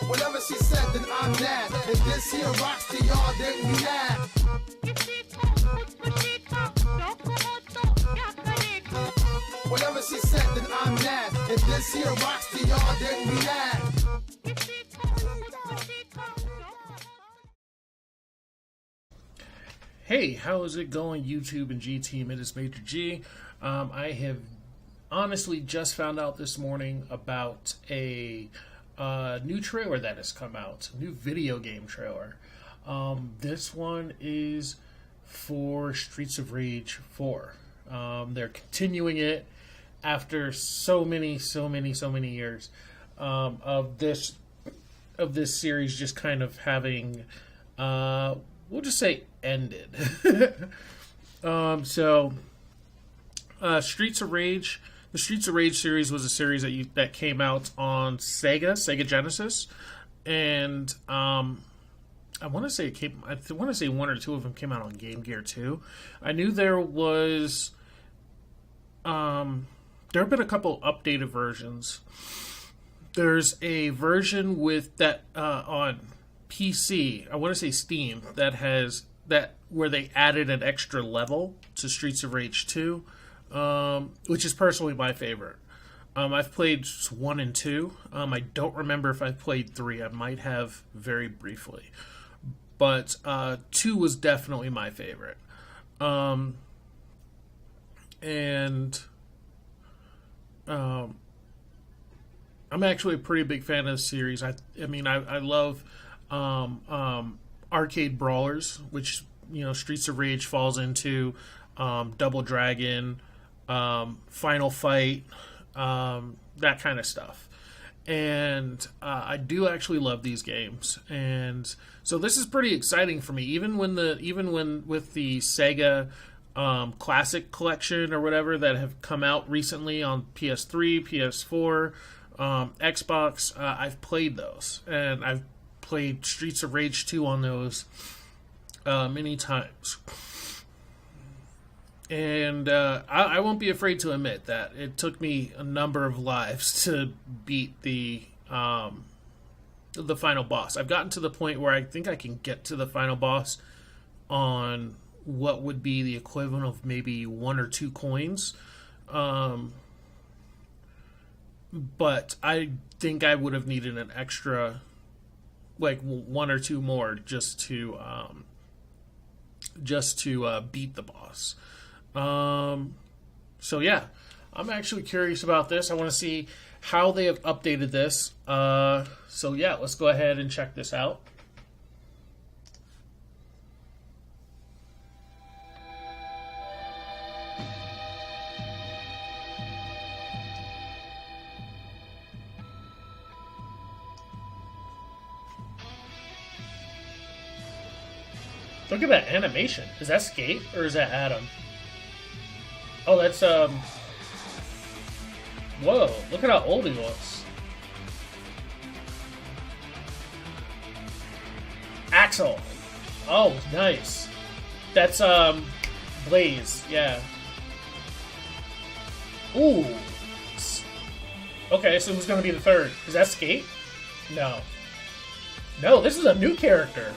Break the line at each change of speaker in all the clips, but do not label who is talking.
Whatever she said, then I'm that. If this here rocks to y'all, then you that. Whatever she said, then I'm that. If this here rocks to y'all, then you that.
Hey, how is it going, YouTube and G Team? It is Major G. I have honestly just found out this morning about a new trailer that has come out, a new video game trailer. This one is for Streets of Rage 4. They're continuing it after so many years of this series just kind of having, we'll just say, ended. Streets of Rage. The Streets of Rage series was a series that came out on Sega Genesis, and I want to say one or two of them came out on Game Gear too. I knew there was there have been a couple updated versions. There's a version with that on PC. I want to say Steam where they added an extra level to Streets of Rage 2. Which is personally my favorite. I've played 1 and 2. I don't remember if I played 3. I might have very briefly. But 2 was definitely my favorite. I'm actually a pretty big fan of the series. I love arcade brawlers, which, Streets of Rage falls into. Double Dragon, Final Fight, that kind of stuff. And I do actually love these games, and so this is pretty exciting for me. Even with the Sega Classic Collection or whatever that have come out recently on PS3, PS4, Xbox, I've played those, and I've played Streets of Rage 2 on those many times. And I won't be afraid to admit that it took me a number of lives to beat the final boss. I've gotten to the point where I think I can get to the final boss on what would be the equivalent of maybe 1 or 2 coins. But I think I would have needed an extra, like 1 or 2 more just to beat the boss. So yeah, I'm actually curious about this. I want to see how they have updated this. So yeah, let's go ahead and check this out. Look at that animation. Is that Skate or is that Adam? Oh, that's, whoa, look at how old he looks. Axel. Oh, nice. That's, Blaze, yeah. Ooh. Okay, so who's gonna be the third? Is that Skate? No. No, this is a new character.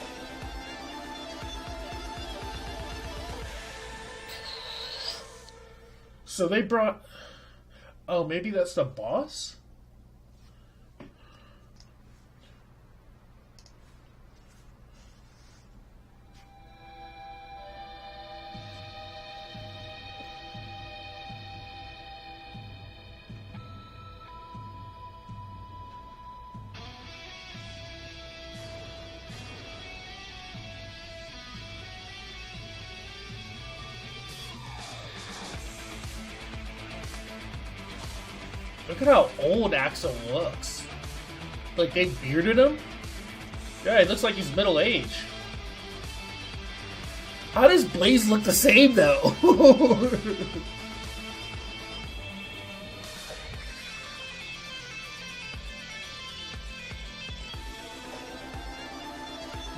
So they brought... Oh, maybe that's the boss? Look at how old Axel looks. Like, they bearded him? Yeah, it looks like he's middle-aged. How does Blaze look the same, though?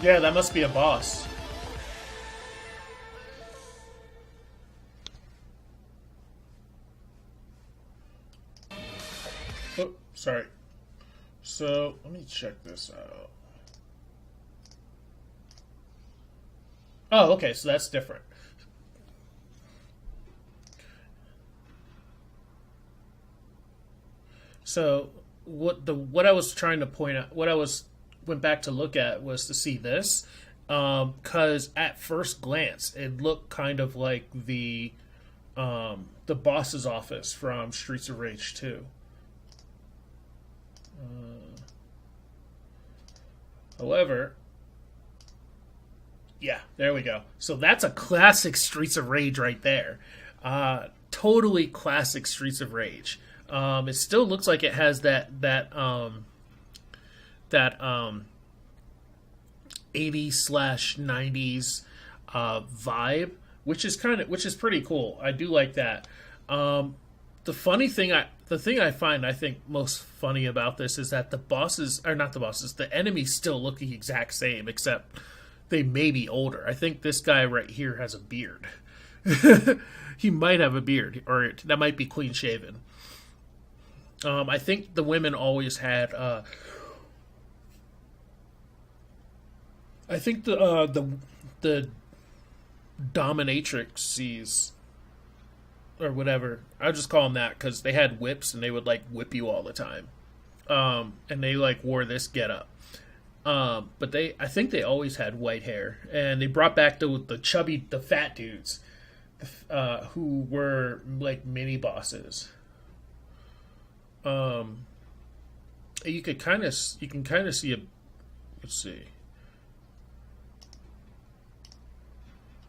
Yeah, that must be a boss. Oh, sorry. So let me check this out. Oh, okay, so that's different. So what I was trying to point out, what I was went back to look at was to see this, because at first glance it looked kind of like the boss's office from Streets of Rage 2. However, yeah, there we go. So that's a classic Streets of Rage right there. Totally classic Streets of Rage. It still looks like it has that 80s slash 90s vibe, which is pretty cool. I do like that. The thing I find I think most funny about this is that the bosses are not the bosses. The enemies still look the exact same, except they may be older. I think this guy right here has a beard. He might have a beard, or that might be clean shaven. I think the women always had. I think the dominatrixes or whatever. I'll just call them that because they had whips and they would like whip you all the time. And they like wore this getup. But I think they always had white hair, and they brought back the fat dudes, who were like mini bosses. You can kind of see a. Let's see.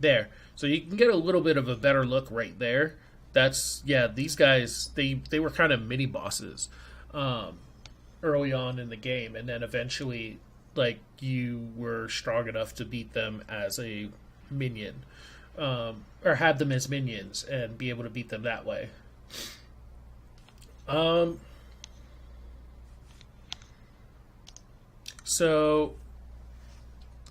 There, so you can get a little bit of a better look right there. These guys they were kind of mini bosses, early on in the game, and then eventually, like, you were strong enough to beat them as a minion, or have them as minions and be able to beat them that way. So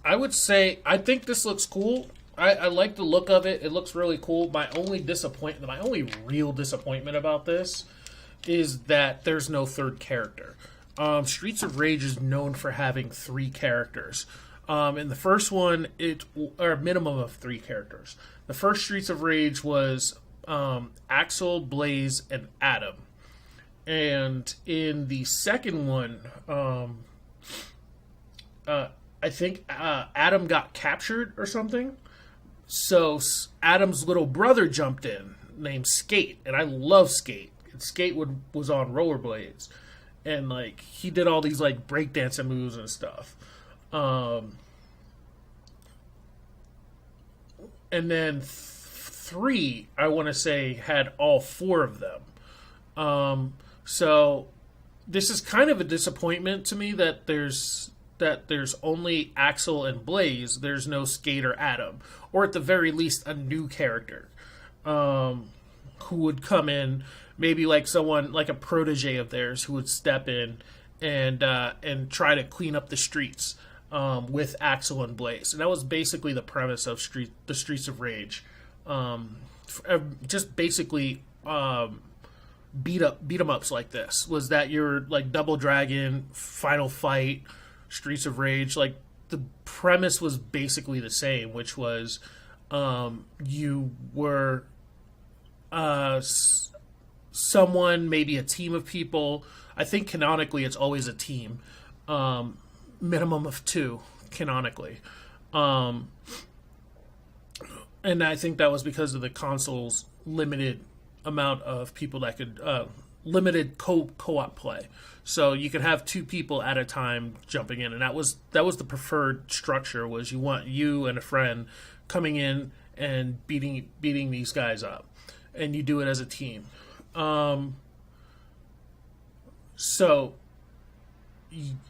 I would say I think this looks cool. I like the look of it. It looks really cool. My only real disappointment about this is that there's no third character. Streets of Rage is known for having 3 characters. In the first one, or a minimum of 3 characters. The first Streets of Rage was Axel, Blaze, and Adam. And in the second one, I think Adam got captured or something. So Adam's little brother jumped in, named Skate, and I love Skate. And Skate was on rollerblades, and like he did all these like breakdancing moves and stuff. And then 3, I want to say, had all 4 of them. So this is kind of a disappointment to me that there's only Axel and Blaze. There's no Skate or Adam, or at the very least a new character, who would come in, maybe like someone like a protege of theirs who would step in and try to clean up the streets, with Axel and Blaze. And that was basically the premise of the Streets of Rage. Just basically beat 'em ups like this. Was that your like Double Dragon, Final Fight, Streets of Rage? Like the premise was basically the same, which was you were someone, maybe a team of people. I think canonically it's always a team, minimum of 2 canonically, and I think that was because of the console's limited amount of people that could limited co-op play. So you could have 2 people at a time jumping in, and that was the preferred structure. Was you and a friend coming in and beating these guys up, and you do it as a team. So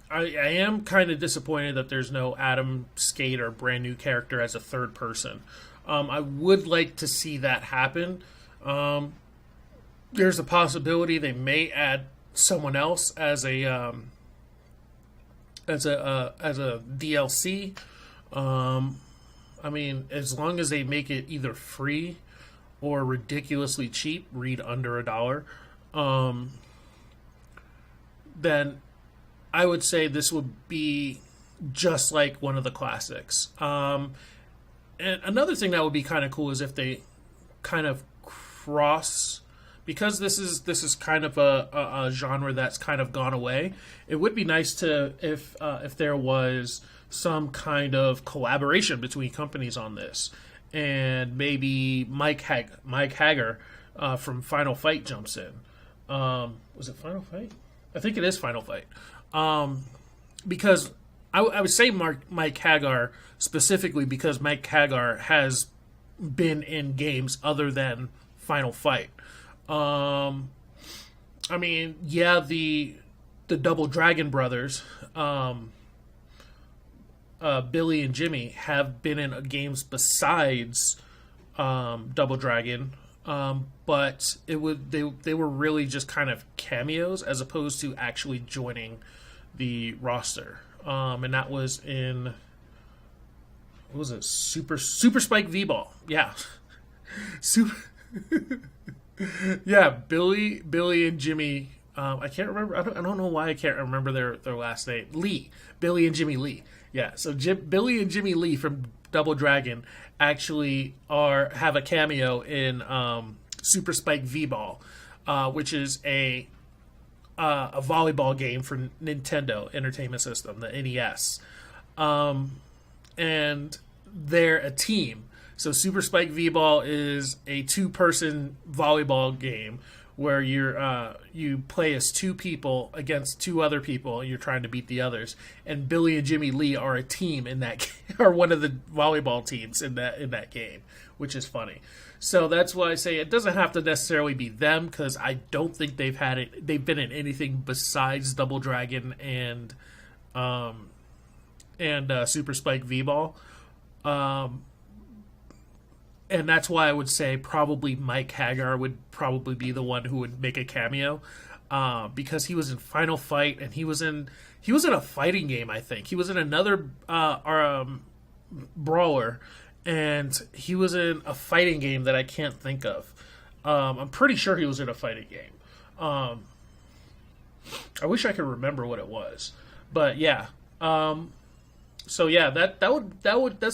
I am kind of disappointed that there's no Adam, Skate, or brand new character as a third person. I would like to see that happen. There's a possibility they may add someone else as a DLC. I mean, as long as they make it either free or ridiculously cheap, read under $1. then I would say this would be just like one of the classics. And another thing that would be kind of cool is if they kind of cross, because this is kind of a genre that's kind of gone away. It would be nice to if there was some kind of collaboration between companies on this, and maybe Mike Hager from Final Fight jumps in. Was it Final Fight? I think it is Final Fight. Because I would say Mike Hagar specifically because Mike Hagar has been in games other than Final Fight. I mean, yeah, the Double Dragon brothers, Billy and Jimmy, have been in games besides Double Dragon, but they were really just kind of cameos as opposed to actually joining the roster. And that was in, what was it? Super Spike V-Ball. Yeah. Yeah, Billy and Jimmy. I can't remember. I don't know why I can't remember their last name. Lee. Billy and Jimmy Lee. Yeah. So Billy and Jimmy Lee from Double Dragon actually have a cameo in Super Spike V-Ball, which is a volleyball game for Nintendo Entertainment System, the NES. And they're a team. So Super Spike V-Ball is a 2-person volleyball game where you play as 2 people against 2 other people, and you're trying to beat the others. And Billy and Jimmy Lee are a team in that are one of the volleyball teams in that game, which is funny. So that's why I say it doesn't have to necessarily be them, because I don't think they've been in anything besides Double Dragon and Super Spike V-Ball. And that's why I would say probably Mike Hagar would probably be the one who would make a cameo, because he was in Final Fight and he was in a fighting game. I think he was in another brawler, and he was in a fighting game that I can't think of. I'm pretty sure he was in a fighting game. I wish I could remember what it was, but yeah. So yeah, that's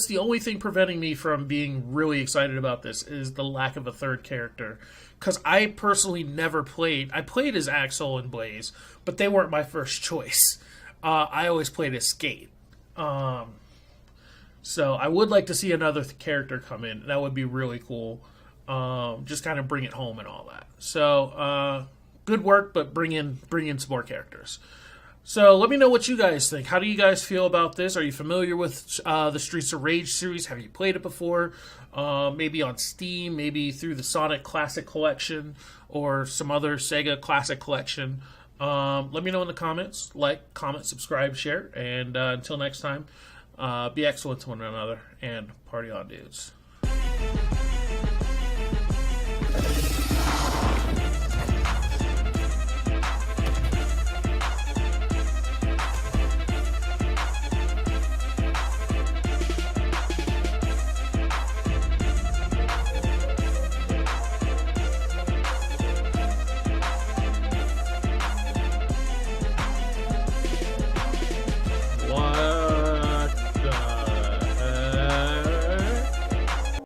the only thing preventing me from being really excited about this is the lack of a third character. Because I personally never played. I played as Axel and Blaze, but they weren't my first choice. I always played as Skate. So I would like to see another character come in. That would be really cool. Just kind of bring it home and all that. So good work, but bring in some more characters. So let me know what you guys think. How do you guys feel about this? Are you familiar with the Streets of Rage series? Have you played it before? Maybe on Steam, maybe through the Sonic Classic Collection or some other Sega Classic Collection. Let me know in the comments. Like, comment, subscribe, share. And until next time, be excellent to one another and party on, dudes.